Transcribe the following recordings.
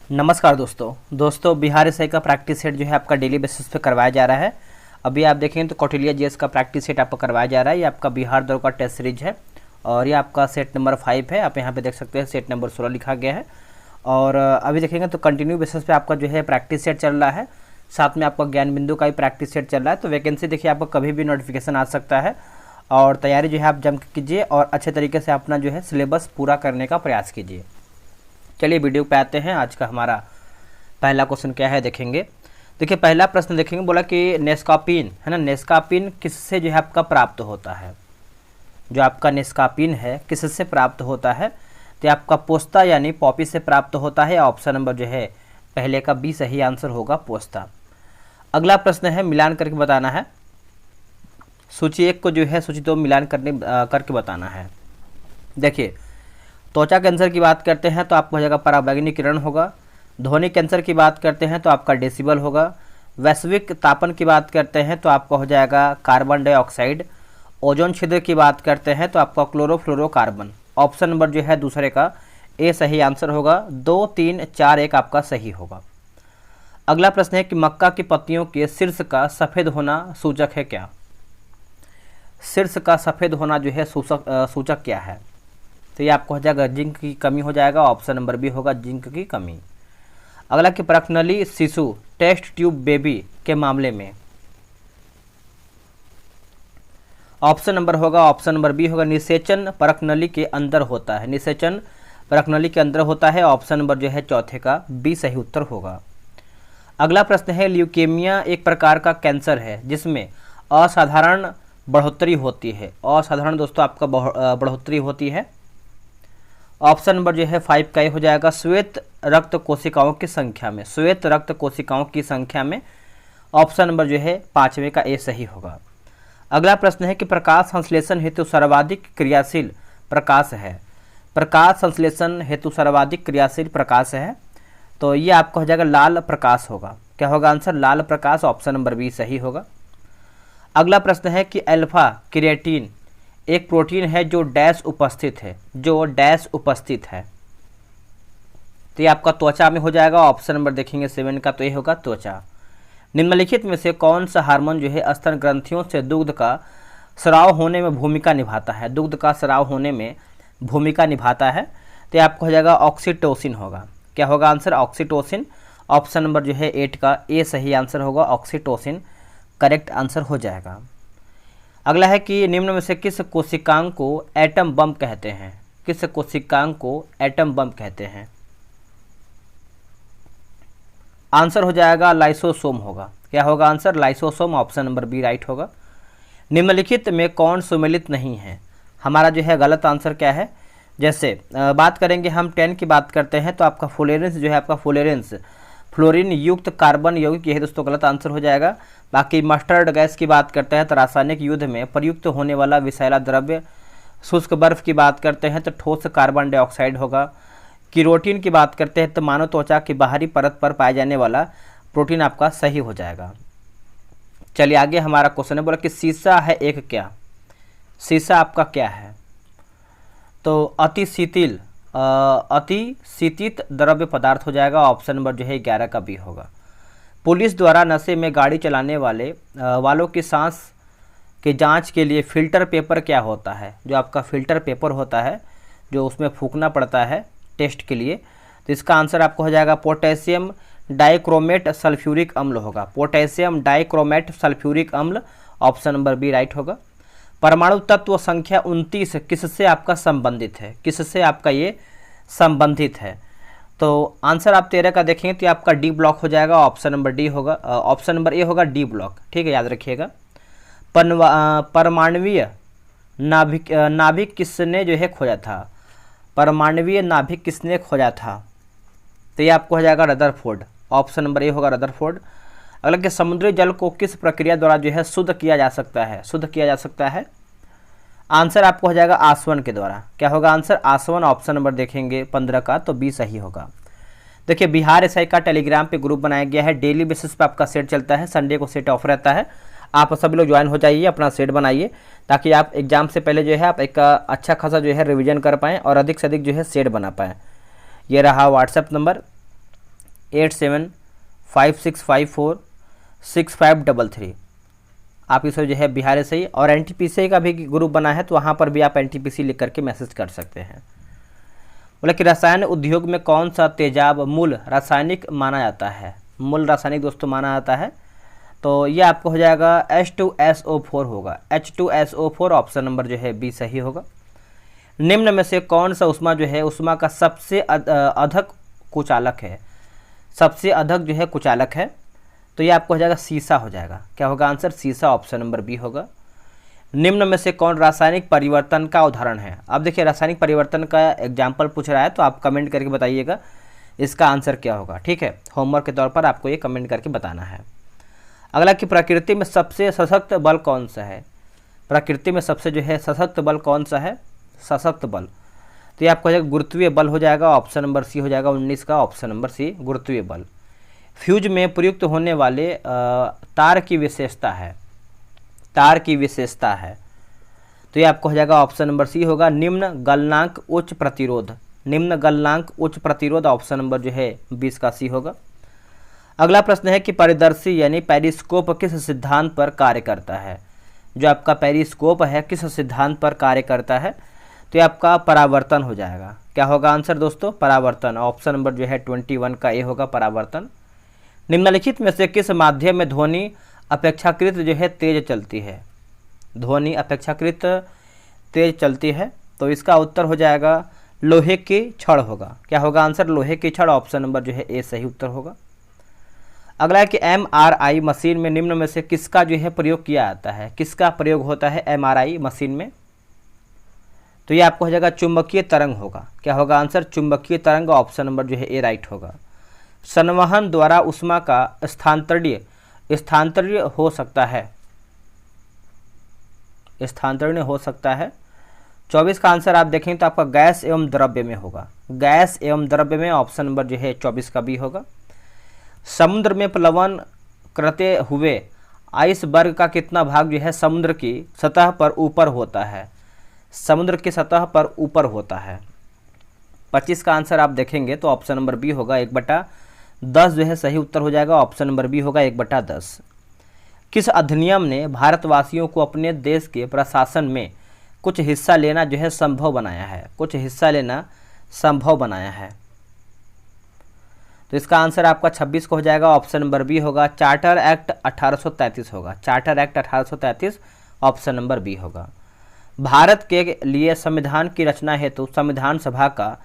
नमस्कार दोस्तों बिहार एसआई का प्रैक्टिस सेट जो है आपका डेली बेसिस पे करवाया जा रहा है। अभी आप देखेंगे तो कौटिल्य जीएस का प्रैक्टिस सेट आपको करवाया जा रहा है। ये आपका बिहार दौर का टेस्ट सीरीज है और ये आपका सेट नंबर 5 है। आप यहाँ पे देख सकते हैं सेट नंबर 16 लिखा गया है। और अभी देखेंगे तो कंटिन्यू बेसिस पे आपका जो है प्रैक्टिस सेट चल रहा है, साथ में आपका ज्ञान बिंदु का भी प्रैक्टिस सेट चल रहा है। तो वैकेंसी देखिए आपको कभी भी नोटिफिकेशन आ सकता है और तैयारी जो है आप जम के कीजिए और अच्छे तरीके से अपना जो है सिलेबस पूरा करने का प्रयास कीजिए। चलिए वीडियो पे आते हैं। आज का हमारा पहला क्वेश्चन क्या है देखेंगे। देखिए पहला प्रश्न देखेंगे, बोला कि नेस्काफीन है ना, नेस्काफीन किससे जो है आपका प्राप्त होता है। जो आपका नेस्काफीन है किससे प्राप्त होता है, तो आपका पोस्ता यानी पॉपी से प्राप्त होता है। ऑप्शन नंबर जो है पहले का बी सही आंसर होगा, पोस्ता। अगला प्रश्न है मिलान करके बताना है। सूची 1 को जो है सूची 2 मिलान करके बताना है। देखिए त्वचा कैंसर की बात करते हैं तो आपको हो जाएगा पराबैंगनी किरण होगा। ध्वनि कैंसर की बात करते हैं तो आपका डेसिबल होगा। वैश्विक तापन की बात करते हैं तो आपका हो जाएगा कार्बन डाइऑक्साइड। ओजोन छिद्र की बात करते हैं तो आपका क्लोरोफ्लोरोकार्बन। ऑप्शन नंबर जो है दूसरे का ए सही आंसर होगा। 2, 3, 4, 1 आपका सही होगा। अगला प्रश्न है कि मक्का की पत्तियों के शीर्ष का सफ़ेद होना सूचक है क्या। शीर्ष का सफ़ेद होना जो है सूचक क्या है, तो ये आपको हो जाएगा जिंक की कमी हो जाएगा। ऑप्शन नंबर बी होगा जिंक की कमी। अगला कि परखनली शिशु टेस्ट ट्यूब बेबी के मामले में ऑप्शन नंबर बी होगा निषेचन परखनली के अंदर होता है। निषेचन परखनली के अंदर होता है। ऑप्शन नंबर जो है चौथे का बी सही उत्तर होगा। अगला प्रश्न है ल्यूकेमिया एक प्रकार का कैंसर है जिसमें असाधारण बढ़ोतरी होती है। असाधारण दोस्तों आपका बढ़ोतरी होती है। ऑप्शन नंबर जो है 5 का ये हो जाएगा श्वेत रक्त कोशिकाओं की संख्या में। श्वेत रक्त कोशिकाओं की संख्या में ऑप्शन नंबर जो है 5वें का ए सही होगा। अगला प्रश्न है कि प्रकाश संश्लेषण हेतु सर्वाधिक क्रियाशील प्रकाश है। प्रकाश संश्लेषण हेतु सर्वाधिक क्रियाशील प्रकाश है, तो ये आपका हो जाएगा लाल प्रकाश होगा। क्या होगा आंसर, लाल प्रकाश। ऑप्शन नंबर बी सही होगा। अगला प्रश्न है कि अल्फा क्रिएटिन एक प्रोटीन है जो डैश उपस्थित है। जो डैश उपस्थित है, तो ये आपका त्वचा में हो जाएगा। ऑप्शन नंबर देखेंगे 7 का, तो ये होगा त्वचा। निम्नलिखित में से कौन सा हार्मोन जो है स्तन ग्रंथियों से दुग्ध का स्राव होने में भूमिका निभाता है। दुग्ध का स्राव होने में भूमिका निभाता है, तो ये आपको हो जाएगा ऑक्सीटोसिन होगा। क्या होगा आंसर, ऑक्सीटोसिन। ऑप्शन नंबर जो है 8 का ए सही आंसर होगा, ऑक्सीटोसिन करेक्ट आंसर हो जाएगा। अगला है कि निम्न में से किस कोशिकांग को एटम बम कहते हैं। किस कोशिकांग को एटम बम कहते हैं। आंसर हो जाएगा लाइसोसोम होगा। क्या होगा answer, lysosome. Option number B right होगा। निम्नलिखित में कौन सुमेलित नहीं है, हमारा जो है गलत आंसर क्या है। जैसे बात करेंगे हम 10 की बात करते हैं तो आपका फ्लोरेंस जो है आपका फ्लोरीन युक्त कार्बन यौगिक, यही दोस्तों गलत आंसर हो जाएगा। बाकी मस्टर्ड गैस की बात करते हैं तो रासायनिक युद्ध में प्रयुक्त होने वाला विषैला द्रव्य। शुष्क बर्फ की बात करते हैं तो ठोस कार्बन डाइऑक्साइड होगा। कीरोटीन की बात करते हैं तो मानव त्वचा की बाहरी परत पर पाए जाने वाला प्रोटीन आपका सही हो जाएगा। चलिए आगे हमारा क्वेश्चन है, बोला कि सीसा है एक क्या। सीसा आपका क्या है, तो अति शीतित द्रव्य पदार्थ हो जाएगा। ऑप्शन नंबर जो है 11 का बी होगा। पुलिस द्वारा नशे में गाड़ी चलाने वालों की सांस के जांच के लिए फिल्टर पेपर क्या होता है। जो आपका फिल्टर पेपर होता है जो उसमें फूंकना पड़ता है टेस्ट के लिए, तो इसका आंसर आपको हो जाएगा पोटेशियम डाइक्रोमेट सल्फ्यूरिक अम्ल होगा। पोटेशियम डाइक्रोमेट सल्फ्यूरिक अम्ल। ऑप्शन नंबर बी राइट होगा। परमाणु तत्व संख्या 29 किससे आपका संबंधित है। किससे आपका ये संबंधित है, तो आंसर आप 13 का देखेंगे तो आपका डी ब्लॉक हो जाएगा। ऑप्शन नंबर डी होगा, ऑप्शन नंबर ए होगा डी ब्लॉक। ठीक है, याद रखिएगा। परमाणवीय नाभिक किसने जो है खोजा था। परमाणवीय नाभिक किसने खोजा था, तो ये आपको हो जाएगा रदरफोर्ड। ऑप्शन नंबर ए होगा रदरफोर्ड। अगला कि समुद्री जल को किस प्रक्रिया द्वारा जो है शुद्ध किया जा सकता है। शुद्ध किया जा सकता है, आंसर आपको हो जाएगा आसवन के द्वारा। क्या होगा आंसर, आसवन। ऑप्शन नंबर देखेंगे 15 का, तो बी सही होगा। देखिए बिहार एसआई का टेलीग्राम पे ग्रुप बनाया गया है। डेली बेसिस पे आपका सेट चलता है, संडे को सेट ऑफ रहता है। आप सभी लोग ज्वाइन हो जाइए, अपना सेट बनाइए ताकि आप एग्जाम से पहले जो है आप एक अच्छा खासा जो है रिवीजन कर पाएँ और अधिक से अधिक जो है सेट बना पाएँ। ये रहा व्हाट्सएप नंबर, 8756546533। आप इसे जो है बिहार से ही, और एनटीपीसी का भी ग्रुप बना है तो वहाँ पर भी आप एनटीपीसी लिख करके मैसेज कर सकते हैं। बोले कि रसायन उद्योग में कौन सा तेजाब मूल रासायनिक माना जाता है? मूल रासायनिक दोस्तों माना जाता है, तो ये आपको हो जाएगा H2SO4 होगा। H2SO4 ऑप्शन नंबर जो है बी सही होगा। निम्न में से कौन सा उष्मा जो है उष्मा का सबसे अधिक कुचालक है? सबसे अधिक जो है कुचालक है, तो ये आपको हो जाएगा सीसा हो जाएगा। क्या होगा आंसर? सीसा, ऑप्शन नंबर बी होगा। निम्न में से कौन रासायनिक परिवर्तन का उदाहरण है? अब देखिए रासायनिक परिवर्तन का एग्जाम्पल पूछ रहा है, तो आप कमेंट करके बताइएगा इसका आंसर क्या होगा। ठीक है, होमवर्क के तौर पर आपको ये कमेंट करके बताना है। अगला कि प्रकृति में सबसे सशक्त बल कौन सा है? प्रकृति में सबसे जो है सशक्त बल कौन सा है? सशक्त बल, तो ये आपको हो जाएगा गुरुत्वीय बल हो जाएगा। ऑप्शन नंबर सी हो जाएगा 19 का, ऑप्शन नंबर सी गुरुत्वीय बल। फ्यूज में प्रयुक्त होने वाले तार की विशेषता है, तार की विशेषता है, तो ये आपको हो जाएगा ऑप्शन नंबर सी होगा निम्न गलनांक उच्च प्रतिरोध। निम्न गलनांक उच्च प्रतिरोध, ऑप्शन नंबर जो है 20 का सी होगा। अगला प्रश्न है कि परिदर्शी यानी पेरिस्कोप किस सिद्धांत पर कार्य करता है? जो आपका पेरिस्कोप है किस सिद्धांत पर कार्य करता है? तो ये आपका परावर्तन हो जाएगा। क्या होगा आंसर दोस्तों? परावर्तन, ऑप्शन नंबर जो है 21 का ए होगा, परावर्तन। निम्नलिखित में से किस माध्यम में ध्वनि अपेक्षाकृत जो है तेज चलती है? ध्वनि अपेक्षाकृत तेज चलती है, तो इसका उत्तर हो जाएगा लोहे की छड़ होगा। क्या होगा आंसर? लोहे की छड़, ऑप्शन नंबर जो है ए सही उत्तर होगा। अगला है कि MRI मशीन में निम्न में से किसका जो है प्रयोग किया जाता है? किसका प्रयोग होता है MRI मशीन में? तो ये आपको हो जाएगा चुंबकीय तरंग होगा। क्या होगा आंसर? चुंबकीय तरंग, ऑप्शन नंबर जो है ए राइट होगा। संवहन द्वारा उष्मा का स्थानांतरण हो सकता है, स्थानांतरण हो सकता है। 24 का आंसर आप देखेंगे तो आपका गैस एवं द्रव्य में होगा। गैस एवं द्रव्य में, ऑप्शन नंबर जो है 24 का बी होगा। समुद्र में प्लवन करते हुए आइसबर्ग का कितना भाग जो है समुद्र की सतह पर ऊपर होता है? समुद्र की सतह पर ऊपर होता है। 25 का आंसर आप देखेंगे तो ऑप्शन नंबर बी होगा 1/10 जो है सही उत्तर हो जाएगा, ऑप्शन नंबर बी होगा 1/10। किस अधिनियम ने भारतवासियों को अपने देश के प्रशासन में कुछ हिस्सा लेना जो है संभव बनाया है? कुछ हिस्सा लेना संभव बनाया है, तो इसका आंसर आपका 26 को हो जाएगा, ऑप्शन नंबर बी होगा। चार्टर एक्ट 1833 होगा। Charter act 1833, option number B होगा। भारत के लिए संविधान की रचना हेतु संविधान सभा का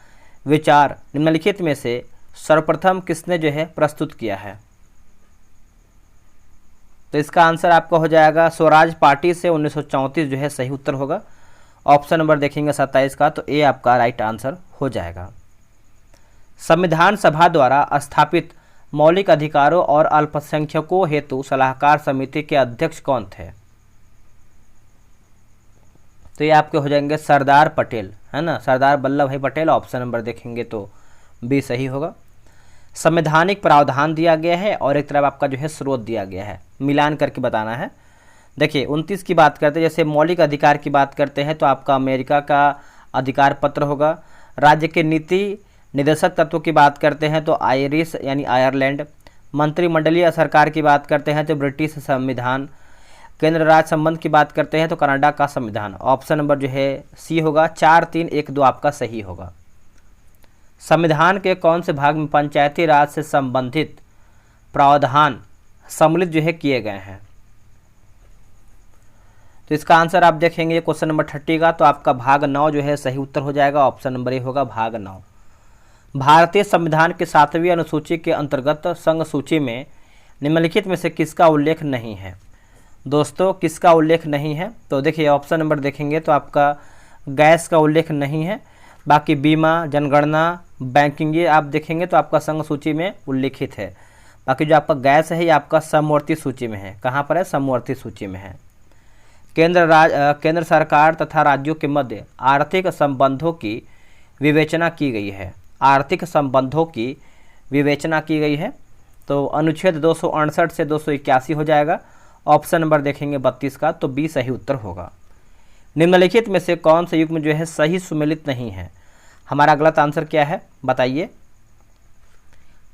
विचार निम्नलिखित में से सर्वप्रथम किसने जो है प्रस्तुत किया है? तो इसका आंसर आपका हो जाएगा स्वराज पार्टी से 1934 जो है सही उत्तर होगा। ऑप्शन नंबर देखेंगे 27 का, तो ए आपका राइट आंसर हो जाएगा। संविधान सभा द्वारा स्थापित मौलिक अधिकारों और अल्पसंख्यकों हेतु सलाहकार समिति के अध्यक्ष कौन थे? तो ये आपके हो जाएंगे सरदार पटेल, है ना, सरदार वल्लभ भाई पटेल। ऑप्शन नंबर देखेंगे तो बी सही होगा। संवैधानिक प्रावधान दिया गया है और एक तरफ आपका जो है स्रोत दिया गया है, मिलान करके बताना है। देखिए 29 की बात करते हैं, जैसे मौलिक अधिकार की बात करते हैं तो आपका अमेरिका का अधिकार पत्र होगा। राज्य के नीति निदेशक तत्वों की बात करते हैं तो आयरिश यानी आयरलैंड। मंत्रिमंडलीय सरकार की बात करते हैं तो ब्रिटिश संविधान। केंद्र राज्य संबंध की बात करते हैं तो कनाडा का संविधान। ऑप्शन नंबर जो है सी होगा, 4, 3, 1, 2 आपका सही होगा। संविधान के कौन से भाग में पंचायती राज से संबंधित प्रावधान सम्मिलित जो है किए गए हैं? तो इसका आंसर आप देखेंगे क्वेश्चन नंबर 30 का, तो आपका भाग 9 जो है सही उत्तर हो जाएगा। ऑप्शन नंबर ए होगा भाग 9। भारतीय संविधान के 7वीं अनुसूची के अंतर्गत संघ सूची में निम्नलिखित में से किसका उल्लेख नहीं है? दोस्तों किसका उल्लेख नहीं है? तो देखिए ऑप्शन नंबर देखेंगे तो आपका गैस का उल्लेख नहीं है, बाकी बीमा, जनगणना, बैंकिंग ये आप देखेंगे तो आपका संघ सूची में उल्लिखित है। बाकी जो आपका गैस है ये आपका समवर्ती सूची में है। कहाँ पर है? समवर्ती सूची में है। केंद्र सरकार तथा राज्यों के मध्य आर्थिक संबंधों की विवेचना की गई है। आर्थिक संबंधों की विवेचना की गई है, तो अनुच्छेद 268 से 281 हो जाएगा। ऑप्शन नंबर देखेंगे 32 का, तो बी सही उत्तर होगा। निम्नलिखित में से कौन से युग्म जो है सही सुमेलित नहीं है? हमारा गलत आंसर क्या है बताइए?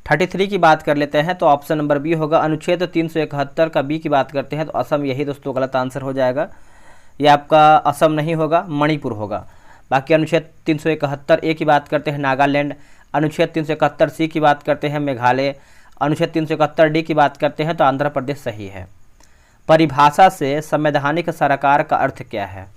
33 की बात कर लेते हैं तो ऑप्शन नंबर बी होगा। अनुच्छेद 371 का बी की बात करते हैं तो असम यही दोस्तों गलत आंसर हो जाएगा। ये आपका असम नहीं होगा, मणिपुर होगा। बाकी अनुच्छेद 371 ए की बात करते हैं नागालैंड, अनुच्छेद 371 सी की बात करते हैं मेघालय, अनुच्छेद 371 डी की बात करते हैं तो आंध्र प्रदेश सही है। परिभाषा से संवैधानिक सरकार का अर्थ क्या है?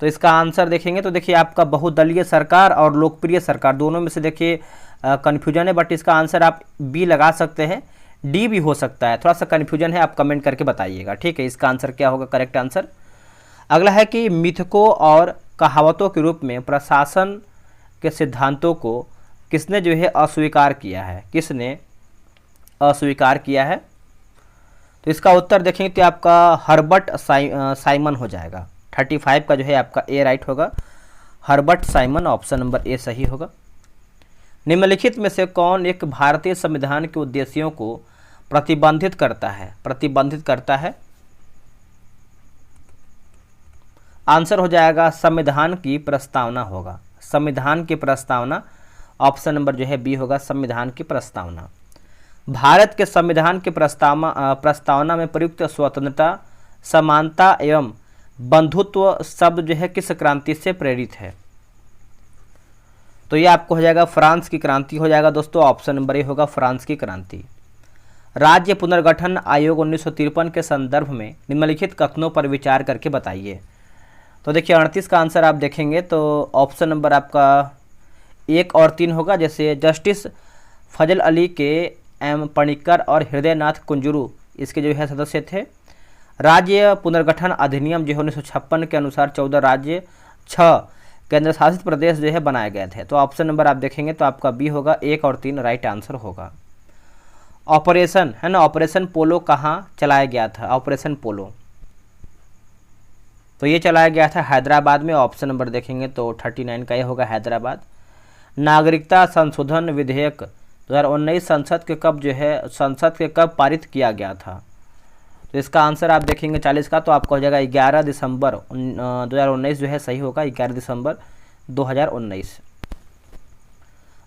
तो इसका आंसर देखेंगे तो देखिए आपका बहुदलीय सरकार और लोकप्रिय सरकार दोनों में से देखिए कन्फ्यूजन है, बट इसका आंसर आप बी लगा सकते हैं, डी भी हो सकता है, थोड़ा सा कन्फ्यूजन है, आप कमेंट करके बताइएगा। ठीक है, इसका आंसर क्या होगा करेक्ट आंसर। अगला है कि मिथकों और कहावतों के रूप में प्रशासन के सिद्धांतों को किसने जो है अस्वीकार किया है? किसने अस्वीकार किया है? तो इसका उत्तर देखेंगे तो आपका हर्बर्ट साइमन हो जाएगा। 35 का जो है आपका ए राइट होगा, हर्बर्ट साइमन, ऑप्शन नंबर ए सही होगा। निम्नलिखित में से कौन एक भारतीय संविधान के उद्देश्यों को प्रतिबंधित करता है? प्रतिबंधित करता है, आंसर हो जाएगा संविधान की प्रस्तावना होगा। संविधान की प्रस्तावना, ऑप्शन नंबर जो है बी होगा, संविधान की प्रस्तावना। भारत के संविधान की प्रस्तावना में प्रयुक्त स्वतंत्रता, समानता एवं बंधुत्व शब्द जो है किस क्रांति से प्रेरित है? तो ये आपको हो जाएगा फ्रांस की क्रांति हो जाएगा दोस्तों, ऑप्शन नंबर ए होगा फ्रांस की क्रांति। राज्य पुनर्गठन आयोग 1953 के संदर्भ में निम्नलिखित कथनों पर विचार करके बताइए। तो देखिए 38 का आंसर आप देखेंगे तो ऑप्शन नंबर आपका 1 और 3 होगा। जैसे जस्टिस फजल अली के एम पणिक्कर और हृदयनाथ कुंजरू इसके जो है सदस्य थे। राज्य पुनर्गठन अधिनियम जो है 1956 के अनुसार 14 राज्य 6 केंद्र शासित प्रदेश जो है बनाए गए थे। तो ऑप्शन नंबर आप देखेंगे तो आपका बी होगा, 1 और 3 राइट आंसर होगा। ऑपरेशन है ना, ऑपरेशन पोलो कहाँ चलाया गया था? ऑपरेशन पोलो तो ये चलाया गया था हैदराबाद में, ऑप्शन नंबर देखेंगे तो 39 का ये होगा हैदराबाद। नागरिकता संशोधन विधेयक 2019 संसद के कब पारित किया गया था? तो इसका आंसर आप देखेंगे 40 का तो आपका हो जाएगा 11 दिसंबर 2019 जो है सही होगा, 11 दिसंबर 2019।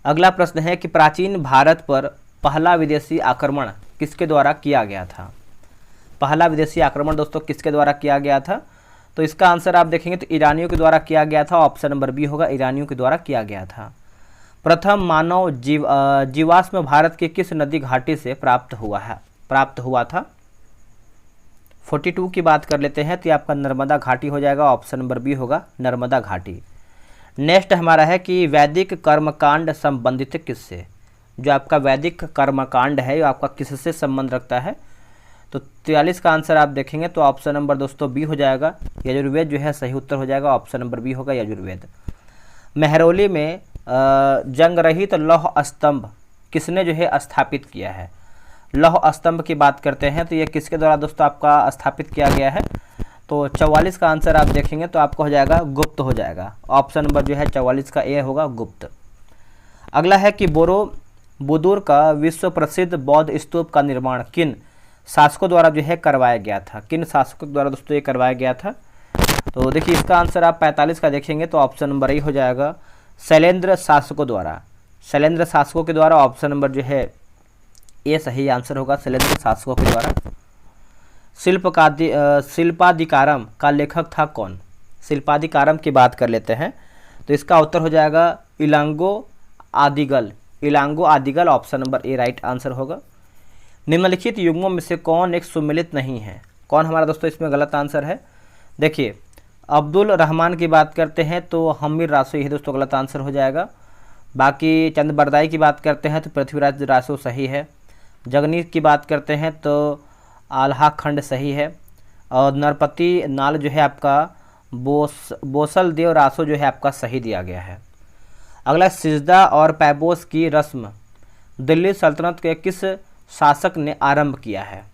अगला प्रश्न है कि प्राचीन भारत पर पहला विदेशी आक्रमण किसके द्वारा किया गया था? पहला विदेशी आक्रमण दोस्तों किसके द्वारा किया गया था? तो इसका आंसर आप देखेंगे तो ईरानियों के द्वारा किया गया था, ऑप्शन नंबर बी होगा, ईरानियों के द्वारा किया गया था। प्रथम मानव जीवाश्म भारत की किस नदी घाटी से प्राप्त हुआ था? 42 की बात कर लेते हैं तो ये आपका नर्मदा घाटी हो जाएगा, ऑप्शन नंबर बी होगा, नर्मदा घाटी। नेक्स्ट हमारा है कि वैदिक कर्मकांड संबंधित किससे? जो आपका वैदिक कर्मकांड है वो आपका किससे संबंध रखता है? तो 43 का आंसर आप देखेंगे तो ऑप्शन नंबर दोस्तों बी हो जाएगा, यजुर्वेद जो है सही उत्तर हो जाएगा, ऑप्शन नंबर बी होगा यजुर्वेद। मेहरौली में जंग रहित लौह स्तंभ किसने जो है स्थापित किया है? लौह स्तंभ की बात करते हैं तो ये किसके द्वारा दोस्तों आपका स्थापित किया गया है? तो 44 का आंसर आप देखेंगे तो आपको हो जाएगा गुप्त हो जाएगा, ऑप्शन नंबर जो है 44 का ए होगा, गुप्त। अगला है कि बोरोबुदुर का विश्व प्रसिद्ध बौद्ध स्तूप का निर्माण किन शासकों द्वारा जो है करवाया गया था? किन शासकों द्वारा दोस्तों ये करवाया गया था? तो देखिए इसका आंसर आप 45 का देखेंगे तो ऑप्शन नंबर ए हो जाएगा, शैलेंद्र शासकों द्वारा। शैलेंद्र शासकों के द्वारा, ऑप्शन नंबर जो है ये सही आंसर होगा, शैलेंद्र शासकों के द्वारा। शिल्पाधिकारम का लेखक था कौन? शिल्पाधिकारम की बात कर लेते हैं तो इसका उत्तर हो जाएगा Ilango Adigal, Ilango Adigal, option number A right answer होगा। निम्नलिखित युग्मों में से कौन एक सुमेलित नहीं है? कौन हमारा दोस्तों इसमें गलत आंसर है? देखिए अब्दुल रहमान की बात करते हैं तो हमीर रासो यही दोस्तों गलत आंसर हो जाएगा। बाकी चंद बरदाई की बात करते हैं तो पृथ्वीराज रासो सही है। जगनीत की बात करते हैं तो आल्हा खंड सही है। और नरपति नाल जो है आपका बोसल देव रासो जो है आपका सही दिया गया है। अगला, सिजदा और पैबोस की रस्म दिल्ली सल्तनत के किस शासक ने आरंभ किया है?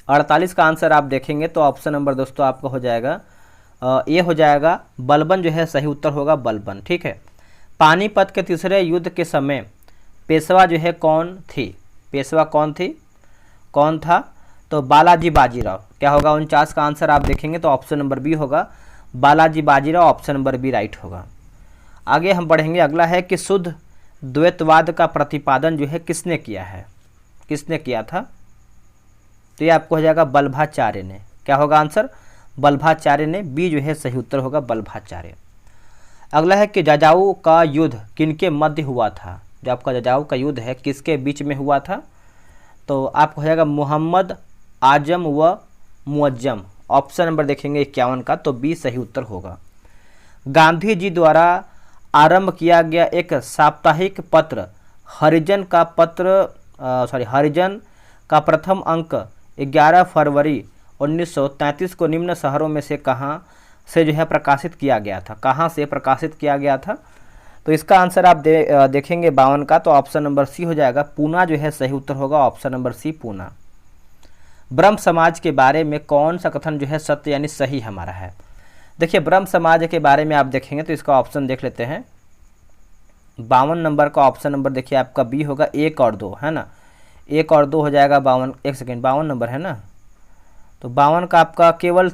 48 का आंसर आप देखेंगे तो ऑप्शन नंबर दोस्तों आपका हो जाएगा ये हो जाएगा बलबन जो है सही उत्तर होगा, बलबन। ठीक है। पानीपत के तीसरे युद्ध के समय पेशवा जो है कौन थी? पेशवा कौन थी, कौन था? तो बालाजी बाजीराव। क्या होगा 49 का आंसर आप देखेंगे तो ऑप्शन नंबर बी होगा, Balaji Bajirao, option number B right होगा। आगे हम बढ़ेंगे। अगला है कि शुद्ध द्वैतवाद का प्रतिपादन जो है किसने किया है, किसने किया था? तो ये आपको हो जाएगा वल्लभाचार्य ने। क्या होगा आंसर? वल्लभाचार्य ने। बी जो है सही उत्तर होगा, वल्लभाचार्य। अगला है कि जजाऊ का युद्ध किनके मध्य हुआ था? जो आपका जजाऊ का युद्ध है किसके बीच में हुआ था? तो आपको हो जाएगा मोहम्मद आजम व मुअज्जम। ऑप्शन नंबर देखेंगे 51 का, तो बी सही उत्तर होगा। गांधी जी द्वारा आरंभ किया गया एक साप्ताहिक पत्र हरिजन का प्रथम अंक 11 फरवरी 1933 को निम्न शहरों में से कहाँ से जो है प्रकाशित किया गया था? कहाँ से प्रकाशित किया गया था? तो इसका आंसर आप देखेंगे 52 का, तो ऑप्शन नंबर सी हो जाएगा, पूना जो है सही उत्तर होगा, ऑप्शन नंबर सी पूना। ब्रह्म समाज के बारे में कौन सा कथन जो है सत्य यानी सही हमारा है? देखिए ब्रह्म समाज के बारे में आप देखेंगे तो इसका ऑप्शन देख लेते हैं। 52 नंबर का ऑप्शन नंबर देखिए आपका बी होगा, 1 और 2 है ना, 1 और 2 हो जाएगा 52। एक सेकेंड, 52 नंबर है ना, तो 52 का आपका केवल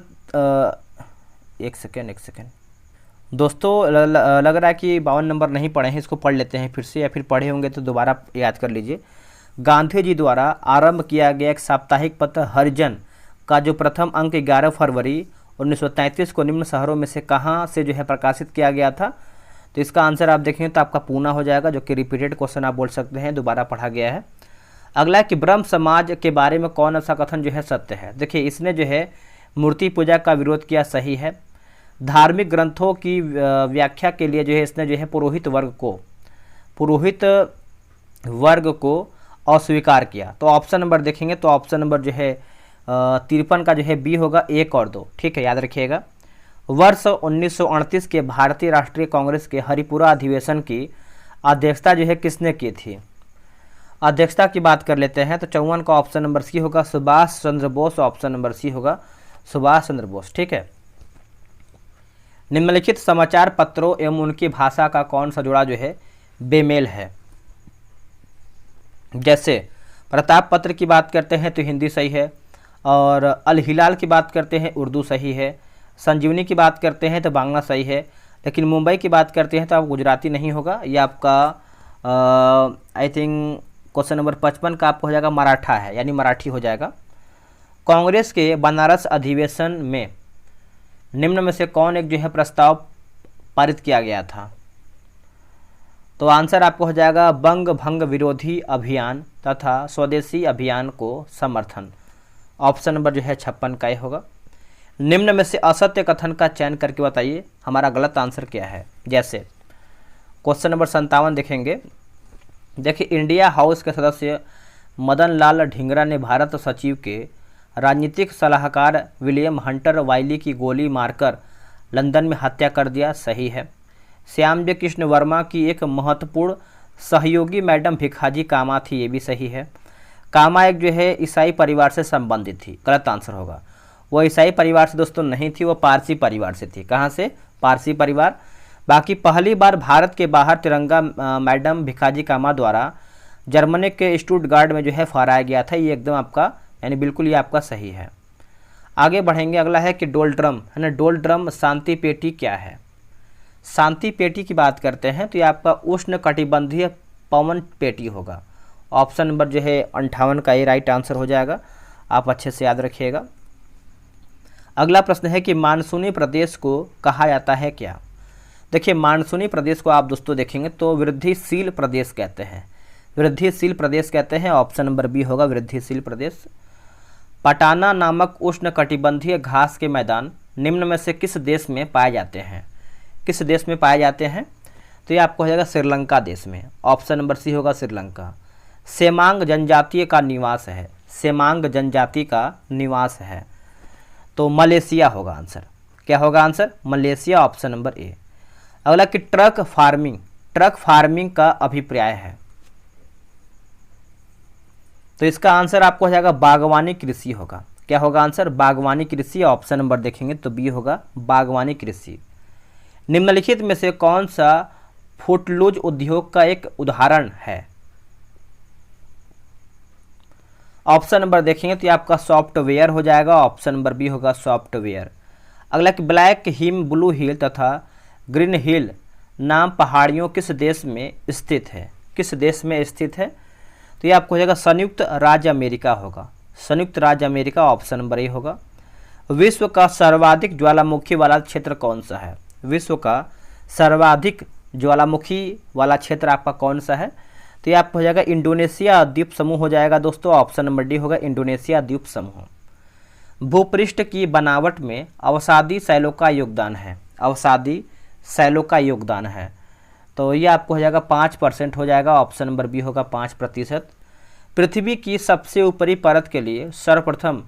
एक सेकेंड दोस्तों, लग रहा है कि 52 नंबर नहीं पढ़े हैं, इसको पढ़ लेते हैं फिर से, या फिर पढ़े होंगे तो दोबारा याद कर लीजिए। गांधी जी द्वारा आरंभ किया गया एक साप्ताहिक पत्र हरिजन का जो प्रथम अंक 11 फरवरी 1933 को निम्न शहरों में से कहाँ से जो है प्रकाशित किया गया था? तो इसका आंसर आप देखेंगे तो आपका पूना हो जाएगा, जो कि रिपीटेड क्वेश्चन आप बोल सकते हैं, दोबारा पढ़ा गया है। अगला है कि ब्रह्म समाज के बारे में कौन सा कथन जो है सत्य है? देखिए इसने जो है मूर्ति पूजा का विरोध किया, सही है। धार्मिक ग्रंथों की व्याख्या के लिए जो है इसने जो है पुरोहित वर्ग को अस्वीकार किया। तो ऑप्शन नंबर देखेंगे तो ऑप्शन नंबर जो है 53 का जो है बी होगा, 1 और 2, ठीक है, याद रखिएगा। वर्ष 1938 के भारतीय राष्ट्रीय कांग्रेस के हरिपुरा अधिवेशन की अध्यक्षता जो है किसने की थी? अध्यक्षता की बात कर लेते हैं तो 54 का ऑप्शन नंबर सी होगा, Subhash Chandra Bose, option number C होगा, सुभाष चंद्र बोस, ठीक है। निम्नलिखित समाचार पत्रों एवं उनकी भाषा का कौन सा जोड़ा जो है बेमेल है? जैसे प्रताप पत्र की बात करते हैं तो हिंदी सही है, और अल हिलाल की बात करते हैं उर्दू सही है, संजीवनी की बात करते हैं तो बांग्ला सही है, लेकिन मुंबई की बात करते हैं तो आप गुजराती नहीं होगा, ये आपका आई थिंक क्वेश्चन नंबर 55 का आपको हो जाएगा मराठा है, यानी मराठी हो जाएगा। कांग्रेस के बनारस अधिवेशन में निम्न में से कौन एक जो है प्रस्ताव पारित किया गया था? तो आंसर आपको हो जाएगा बंग भंग विरोधी अभियान तथा स्वदेशी अभियान को समर्थन, ऑप्शन नंबर जो है 56 का ही होगा। निम्न में से असत्य कथन का चयन करके बताइए हमारा गलत आंसर क्या है। जैसे क्वेश्चन नंबर 57 देखेंगे, देखिए इंडिया हाउस के सदस्य मदन लाल ढींगरा ने भारत सचिव के राजनीतिक सलाहकार विलियम हंटर वाइली की गोली मारकर लंदन में हत्या कर दिया, सही है। श्यामजी कृष्ण वर्मा की एक महत्वपूर्ण सहयोगी मैडम भिखाजी कामा थी, ये भी सही है। कामा एक जो है ईसाई परिवार से संबंधित थी, गलत आंसर होगा। वो ईसाई परिवार से दोस्तों नहीं थी, वो पारसी परिवार से थी। कहाँ से? पारसी परिवार। बाकी पहली बार भारत के बाहर तिरंगा मैडम भिखाजी कामा द्वारा जर्मनी के स्टुटगार्ट में जो है फहराया गया था, ये एकदम आपका यानी बिल्कुल ये आपका सही है। आगे बढ़ेंगे। अगला है कि डोल ड्रम है ना, डोल ड्रम शांति पेटी क्या है? शांति पेटी की बात करते हैं तो ये आपका उष्ण कटिबंधीय पवन पेटी होगा, ऑप्शन नंबर जो है 58 का ये राइट आंसर हो जाएगा, आप अच्छे से याद रखिएगा। अगला प्रश्न है कि मानसूनी प्रदेश को कहा जाता है क्या? देखिए मानसूनी प्रदेश को आप दोस्तों देखेंगे तो वृद्धिशील प्रदेश कहते हैं, वृद्धिशील प्रदेश कहते हैं, ऑप्शन नंबर बी होगा वृद्धिशील प्रदेश। पटाना नामक उष्ण कटिबंधीय घास के मैदान निम्न में से किस देश में पाए जाते हैं? किस देश में पाए जाते हैं? तो ये आपको हो जाएगा श्रीलंका देश में, ऑप्शन नंबर सी होगा श्रीलंका। सेमांग जनजाति का निवास है, सेमांग जनजाति का निवास है, तो मलेशिया होगा आंसर। क्या होगा आंसर? मलेशिया, ऑप्शन नंबर ए। अगला कि ट्रक फार्मिंग का अभिप्राय है, तो इसका आंसर आपको हो जाएगा बागवानी कृषि होगा। क्या होगा आंसर? बागवानी कृषि, ऑप्शन नंबर देखेंगे तो बी होगा बागवानी कृषि। निम्नलिखित में से कौन सा फुटलूज उद्योग का एक उदाहरण है? ऑप्शन नंबर देखेंगे तो ये आपका सॉफ्टवेयर हो जाएगा, ऑप्शन नंबर बी होगा सॉफ्टवेयर। अगला कि ब्लैक हिम, ब्लू हिल तथा ग्रीन हिल नाम पहाड़ियों किस देश में स्थित है? किस देश में स्थित है? तो ये आपको हो जाएगा संयुक्त राज्य अमेरिका होगा। संयुक्त राज्य अमेरिका ऑप्शन नंबर ए होगा। विश्व का सर्वाधिक ज्वालामुखी वाला क्षेत्र कौन सा है? विश्व का सर्वाधिक ज्वालामुखी वाला क्षेत्र आपका कौन सा है? तो ये आपको हो जाएगा इंडोनेशिया द्वीप समूह हो जाएगा दोस्तों, ऑप्शन नंबर डी होगा इंडोनेशिया द्वीप समूह। भूपृष्ठ की बनावट में अवसादी शैलों का योगदान है। अवसादी शैलों का योगदान है, तो ये आपको हो जाएगा 5% हो जाएगा, ऑप्शन नंबर बी होगा 5%। पृथ्वी की सबसे ऊपरी परत के लिए सर्वप्रथम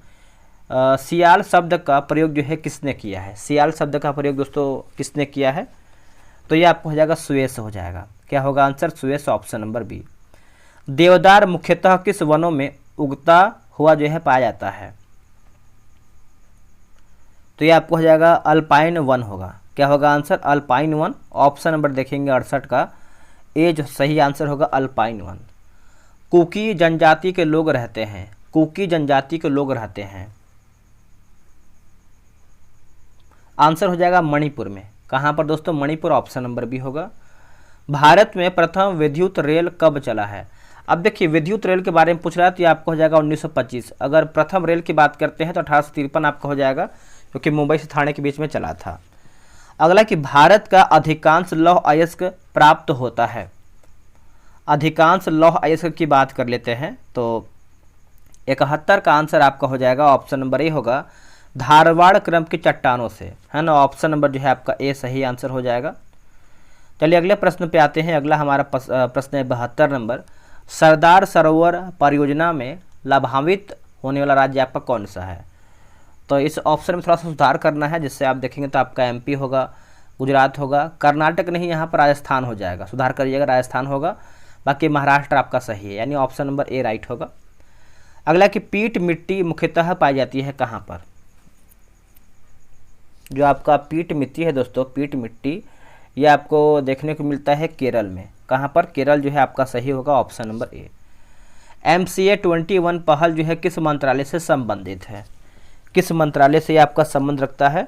सियाल शब्द का प्रयोग जो है किसने किया है? सियाल शब्द का प्रयोग दोस्तों किसने किया है? तो ये आपको हो जाएगा सुएस हो जाएगा। क्या होगा answer? Suez, option number B. देवदार मुख्यतः किस वनों में उगता हुआ जो है पाया जाता है? तो ये आपको हो जाएगा अल्पाइन वन होगा। क्या होगा answer? Alpine one, option number देखेंगे 68 का ए जो सही आंसर होगा अल्पाइन वन। कुकी जनजाति के लोग रहते हैं। कुकी जनजाति के लोग रहते हैं, आंसर हो जाएगा मणिपुर में। कहाँ पर दोस्तों? मणिपुर, ऑप्शन नंबर बी होगा। भारत में प्रथम विद्युत रेल कब चला है? अब देखिए विद्युत रेल के बारे में पूछ रहा है तो ये आपको हो जाएगा 1925। अगर प्रथम रेल की बात करते हैं तो 1853 आपका हो जाएगा, जो कि मुंबई से थाने के बीच में चला था। अगला कि भारत का अधिकांश लौह अयस्क प्राप्त होता है। अधिकांश लौह अयस्क की बात कर लेते हैं तो 71 का आंसर आपका हो जाएगा, ऑप्शन नंबर ए होगा धारवाड़ क्रम की चट्टानों से, है ना। ऑप्शन नंबर जो है आपका ए सही आंसर हो जाएगा। चलिए अगले प्रश्न पे आते हैं। अगला हमारा प्रश्न है 72 नंबर। सरदार सरोवर परियोजना में लाभान्वित होने वाला राज्य आपका कौन सा है? तो इस ऑप्शन में थोड़ा सा सुधार करना है, जिससे आप देखेंगे तो आपका एमपी होगा, गुजरात होगा, कर्नाटक नहीं, यहाँ पर राजस्थान हो जाएगा। सुधार करिएगा, राजस्थान होगा, बाकी महाराष्ट्र आपका सही है, यानी ऑप्शन नंबर ए राइट होगा। अगला कि पीट मिट्टी मुख्यतः पाई जाती है कहाँ पर? जो आपका पीट मिट्टी है दोस्तों, पीट मिट्टी ये आपको देखने को मिलता है केरल में। कहाँ पर? केरल जो है आपका सही होगा, ऑप्शन नंबर ए। MCA 21 पहल जो है किस मंत्रालय से संबंधित है? किस मंत्रालय से ये आपका संबंध रखता है?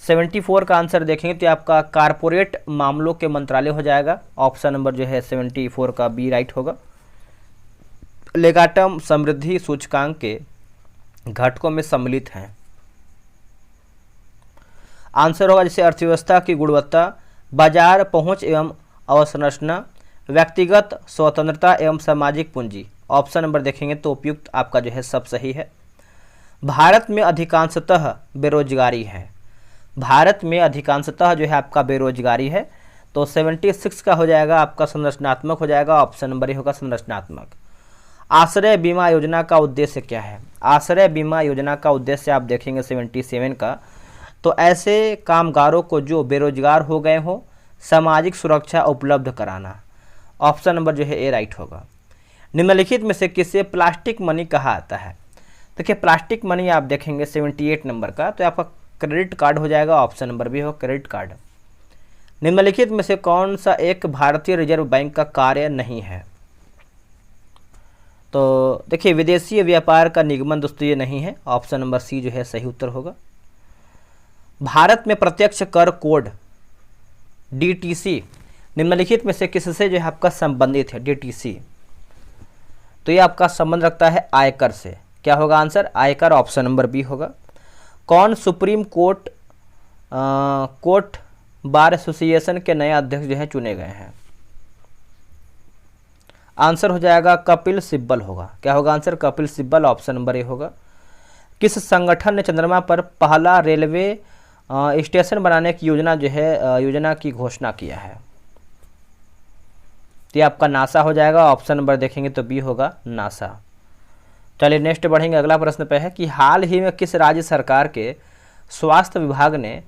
74 का आंसर देखेंगे तो आपका कारपोरेट मामलों के मंत्रालय हो जाएगा, ऑप्शन नंबर जो है 74 का बी राइट होगा। लेगाटम समृद्धि सूचकांक के घटकों में सम्मिलित हैं, आंसर होगा जैसे अर्थव्यवस्था की गुणवत्ता, बाजार पहुंच एवं अवसंरचना, व्यक्तिगत स्वतंत्रता एवं सामाजिक पूंजी। ऑप्शन नंबर देखेंगे तो उपयुक्त आपका जो है सब सही है। भारत में अधिकांशतः बेरोजगारी है। भारत में अधिकांशतः जो है आपका बेरोजगारी है, तो 76 का हो जाएगा आपका संरचनात्मक हो जाएगा, ऑप्शन नंबर ए होगा संरचनात्मक। आश्रय बीमा योजना का उद्देश्य क्या है? आश्रय बीमा योजना का उद्देश्य आप देखेंगे 77 का, तो ऐसे कामगारों को जो बेरोजगार हो गए हों सामाजिक सुरक्षा उपलब्ध कराना। ऑप्शन नंबर जो है ए राइट होगा। निम्नलिखित में से किसे प्लास्टिक मनी कहा आता है? देखिए प्लास्टिक मनी आप देखेंगे 78 नंबर का, तो आपका क्रेडिट कार्ड हो जाएगा, ऑप्शन नंबर बी होगा क्रेडिट कार्ड। निम्नलिखित में से कौन सा एक भारतीय रिजर्व बैंक का कार्य नहीं है? तो देखिए विदेशी व्यापार का निगमन दोस्तों ये नहीं है, ऑप्शन नंबर सी जो है सही उत्तर होगा। भारत में प्रत्यक्ष कर कोड DTC निम्नलिखित में से किससे जो है आपका संबंधित है? DTC तो ये आपका संबंध रखता है आयकर से। क्या होगा आंसर? आयकर, ऑप्शन नंबर बी होगा। कौन सुप्रीम कोर्ट बार एसोसिएशन के नए अध्यक्ष जो है चुने गए हैं? आंसर हो जाएगा कपिल सिब्बल होगा। क्या होगा answer? Kapil Sibal, option number ए होगा। किस संगठन ने चंद्रमा पर पहला रेलवे स्टेशन बनाने की योजना की घोषणा किया है? तो ये आपका नासा हो जाएगा, ऑप्शन नंबर देखेंगे तो बी होगा नासा। चलिए नेक्स्ट बढ़ेंगे। अगला प्रश्न पे है कि हाल ही में किस राज्य सरकार के स्वास्थ्य विभाग ने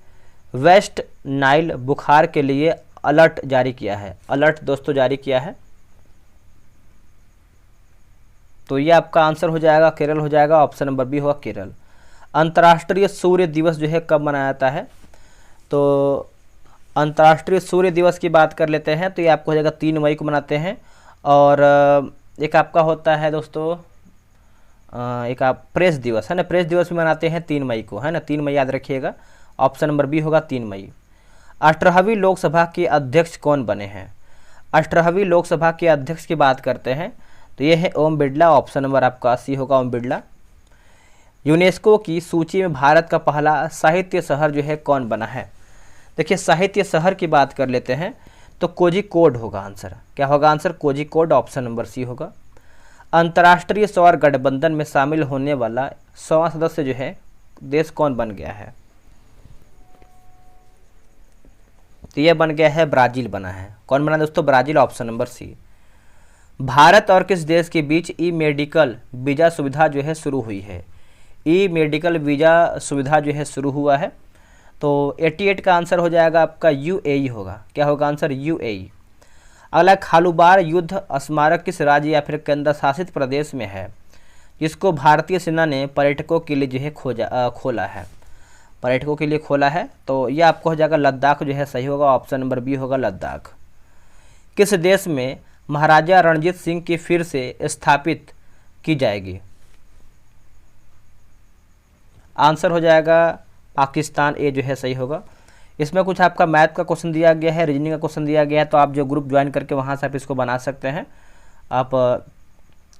वेस्ट नाइल बुखार के लिए अलर्ट जारी किया है? अलर्ट दोस्तों जारी किया है, तो ये आपका आंसर हो जाएगा केरल हो जाएगा, ऑप्शन नंबर बी होगा केरल। अंतर्राष्ट्रीय सूर्य दिवस जो है कब मनाया जाता है? तो अंतर्राष्ट्रीय सूर्य दिवस की बात कर लेते हैं तो ये आपको हो जाएगा 3 मई को मनाते हैं। और एक आपका होता है दोस्तों एक आप प्रेस दिवस है ना, प्रेस दिवस भी मनाते हैं 3 मई को, है ना। 3 मई याद रखिएगा, ऑप्शन नंबर बी होगा 3 मई। 18वीं लोकसभा के अध्यक्ष कौन बने हैं? 18वीं लोकसभा के अध्यक्ष की बात करते हैं तो ये है ओम बिरला, ऑप्शन नंबर आपका सी होगा ओम बिरला। यूनेस्को की सूची में भारत का पहला साहित्य शहर जो है कौन बना है? देखिए साहित्य शहर की बात कर लेते हैं तो कोझिकोड होगा आंसर। क्या होगा answer? Kozhikode, option number C होगा। अंतर्राष्ट्रीय सौर गठबंधन में शामिल होने वाला 100वां सदस्य जो है देश कौन बन गया है? तो यह बन गया है ब्राज़ील बना है। कौन बना दोस्तों? Brazil, option number C. Bharat और किस देश के बीच ई मेडिकल वीज़ा सुविधा जो है शुरू हुई है? ई मेडिकल वीज़ा सुविधा जो है शुरू हुआ है तो 88 का आंसर हो जाएगा आपका यूएई होगा। क्या होगा आंसर? यूएई। अगला, खालूबार युद्ध स्मारक किस राज्य या फिर केंद्र शासित प्रदेश में है जिसको भारतीय सेना ने पर्यटकों के लिए जो है खोला है? पर्यटकों के लिए खोला है तो ये आपको हो जाएगा लद्दाख जो है सही होगा, ऑप्शन नंबर बी होगा लद्दाख। किस देश में महाराजा रणजीत सिंह की फिर से स्थापित की जाएगी? आंसर हो जाएगा पाकिस्तान, ए जो है सही होगा। इसमें कुछ आपका मैथ का क्वेश्चन दिया गया है, रीजनिंग का क्वेश्चन दिया गया है, तो आप जो ग्रुप ज्वाइन करके वहाँ से आप इसको बना सकते हैं। आप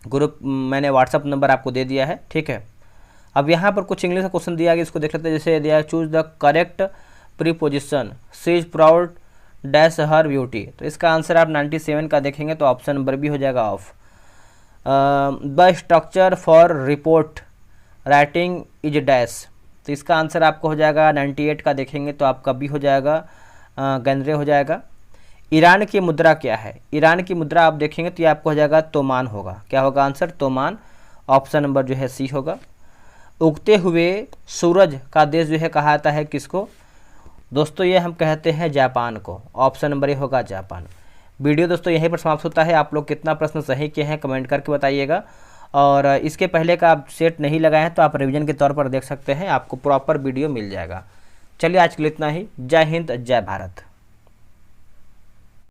ग्रुप मैंने व्हाट्सअप नंबर आपको दे दिया है, ठीक है। अब यहाँ पर कुछ इंग्लिश का क्वेश्चन दिया गया, इसको देख लेते हैं। जैसे दिया choose the correct preposition, she is proud dash her beauty, तो इसका आंसर आप 97 का देखेंगे तो ऑप्शन नंबर बी हो जाएगा of. The structure for report writing is dash, तो इसका आंसर आपको हो जाएगा 98 का देखेंगे तो आपका बी हो जाएगा गंदरे हो जाएगा। ईरान की मुद्रा क्या है? ईरान की मुद्रा आप देखेंगे तो ये आपको हो जाएगा तोमान होगा। क्या होगा आंसर? तोमान, ऑप्शन नंबर जो है सी होगा। उगते हुए सूरज का देश जो है कहा जाता है किसको? दोस्तों ये हम कहते हैं जापान को, ऑप्शन नंबर ए होगा जापान। वीडियो दोस्तों यहीं पर समाप्त होता है। आप लोग कितना प्रश्न सही किए हैं कमेंट करके बताइएगा, और इसके पहले का आप सेट नहीं लगाए हैं तो आप रिवीजन के तौर पर देख सकते हैं, आपको प्रॉपर वीडियो मिल जाएगा। चलिए आज के लिए इतना ही। जय हिंद, जय भारत।